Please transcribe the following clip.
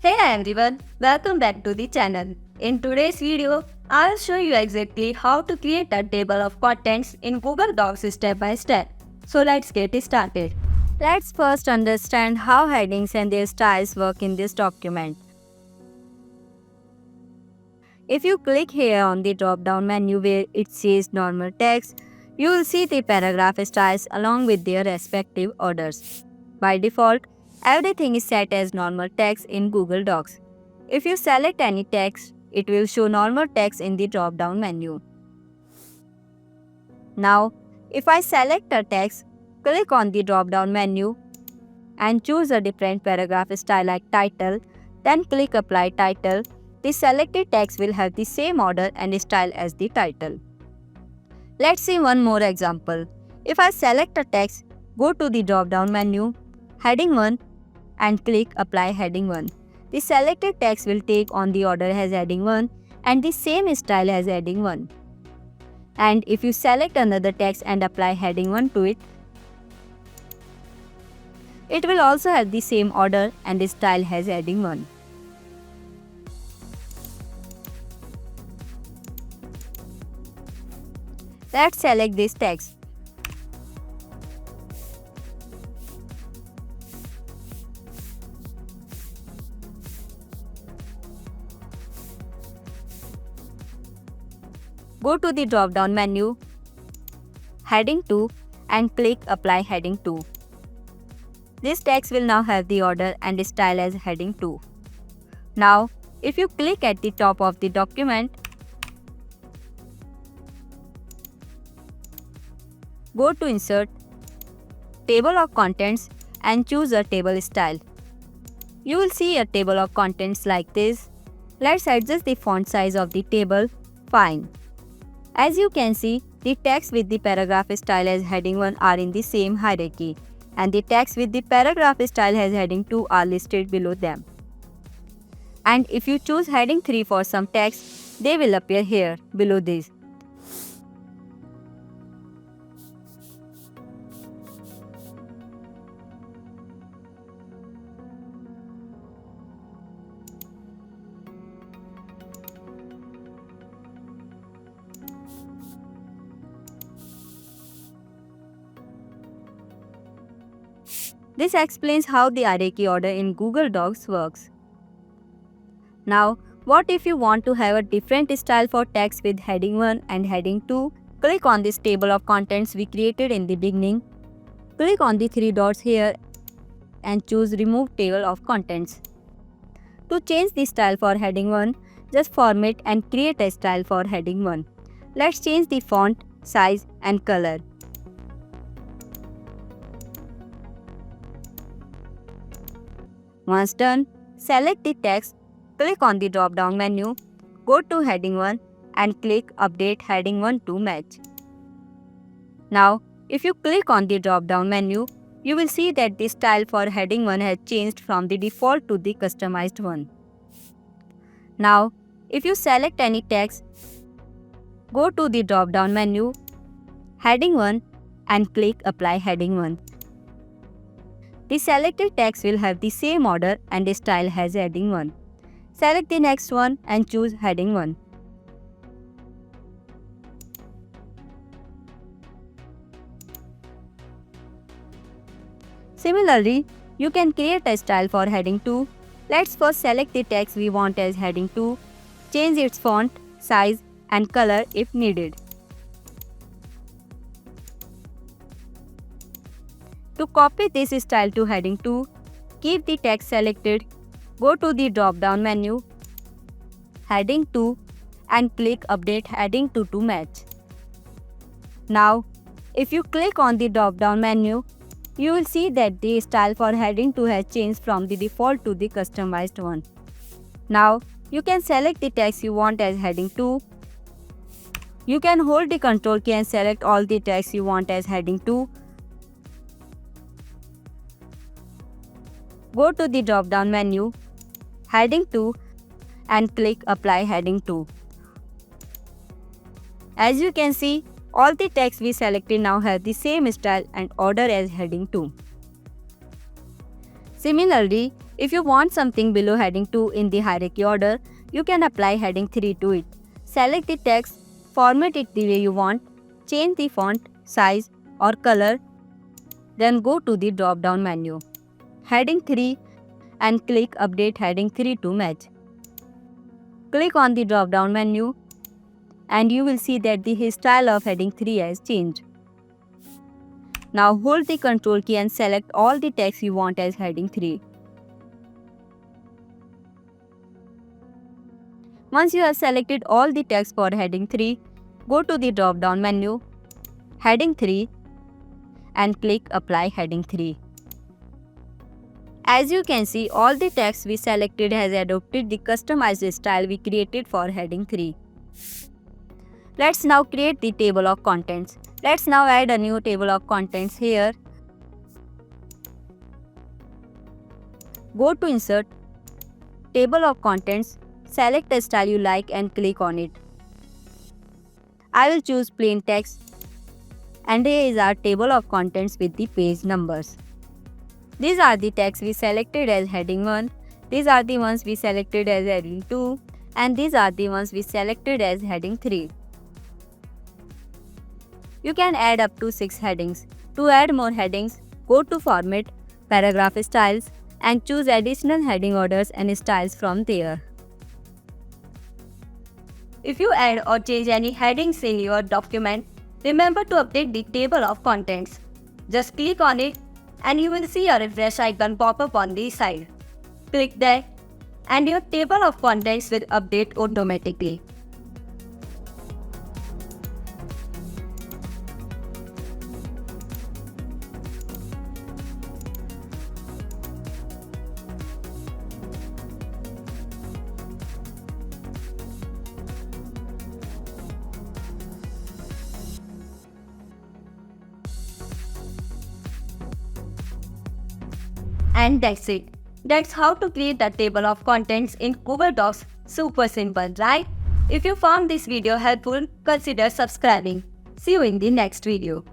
Hey everyone, welcome back to the channel. In today's video, I'll show you exactly how to create a table of contents in Google Docs step by step. So let's get started. Let's first understand how headings and their styles work in this document. If you click here on the drop-down menu where it says normal text, you will see the paragraph styles along with their respective orders. By default, everything is set as normal text in Google Docs. If you select any text, it will show normal text in the drop-down menu. Now, if I select a text, click on the drop-down menu and choose a different paragraph style like title, then click Apply Title. The selected text will have the same order and style as the title. Let's see one more example. If I select a text, go to the drop-down menu, Heading 1 and click Apply Heading 1. The selected text will take on the order as Heading 1 and the same style as Heading 1. And if you select another text and apply Heading 1 to it, it will also have the same order and style as Heading 1. Let's select this text. Go to the drop-down menu, Heading 2 and click Apply Heading 2. This text will now have the order and style as Heading 2. Now, if you click at the top of the document, go to Insert, Table of Contents and choose a table style. You will see a table of contents like this. Let's adjust the font size of the table. Fine. As you can see, the text with the paragraph style as Heading 1 are in the same hierarchy, and the text with the paragraph style as Heading 2 are listed below them. And if you choose Heading 3 for some text, they will appear here below this. This explains how the hierarchy order in Google Docs works. Now, what if you want to have a different style for text with Heading 1 and Heading 2? Click on this table of contents we created in the beginning. Click on the three dots here and choose Remove Table of Contents. To change the style for Heading 1, just format and create a style for Heading 1. Let's change the font, size and color. Once done, select the text, click on the drop-down menu, go to Heading 1 and click Update Heading 1 to match. Now, if you click on the drop-down menu, you will see that the style for Heading 1 has changed from the default to the customized one. Now, if you select any text, go to the drop-down menu, Heading 1 and click Apply Heading 1. The selected text will have the same order and style as Heading 1. Select the next one and choose Heading 1. Similarly, you can create a style for Heading 2. Let's first select the text we want as Heading 2, change its font, size and color if needed. To copy this style to Heading 2, keep the text selected, go to the drop-down menu, Heading 2 and click Update Heading 2 to match. Now, if you click on the drop-down menu, you will see that the style for Heading 2 has changed from the default to the customized one. Now, you can select the text you want as Heading 2. You can hold the Ctrl key and select all the text you want as Heading 2. Go to the drop-down menu, Heading 2 and click Apply Heading 2. As you can see, all the text we selected now have the same style and order as Heading 2. Similarly, If you want something below heading 2 in the hierarchy order, you can apply heading 3 to it. Select the text, format it the way you want, change the font, size or color, then go to the drop-down menu. Heading 3 and click Update Heading 3 to match. Click on the drop-down menu and you will see that the style of heading 3 has changed. Now hold the Ctrl key and select all the text you want as heading 3. Once you have selected all the text for heading 3, go to the drop-down menu, heading 3 and click Apply Heading 3. As you can see, all the text we selected has adopted the customized style we created for heading 3. Let's now create the table of contents. Let's now add a new table of contents here. Go to Insert, Table of Contents, select the style you like and click on it. I will choose plain text and here is our table of contents with the page numbers. These are the texts we selected as heading 1, these are the ones we selected as heading 2 and these are the ones we selected as heading 3. You can add up to 6 headings. To add more headings, go to Format, Paragraph Styles and choose additional heading orders and styles from there. If you add or change any headings in your document, remember to update the table of contents. Just click on it and you will see a refresh icon pop up on the side. Click that and your table of contents will update automatically. And that's it. That's how to create a table of contents in Google Docs. Super simple, right? If you found this video helpful, consider subscribing. See you in the next video.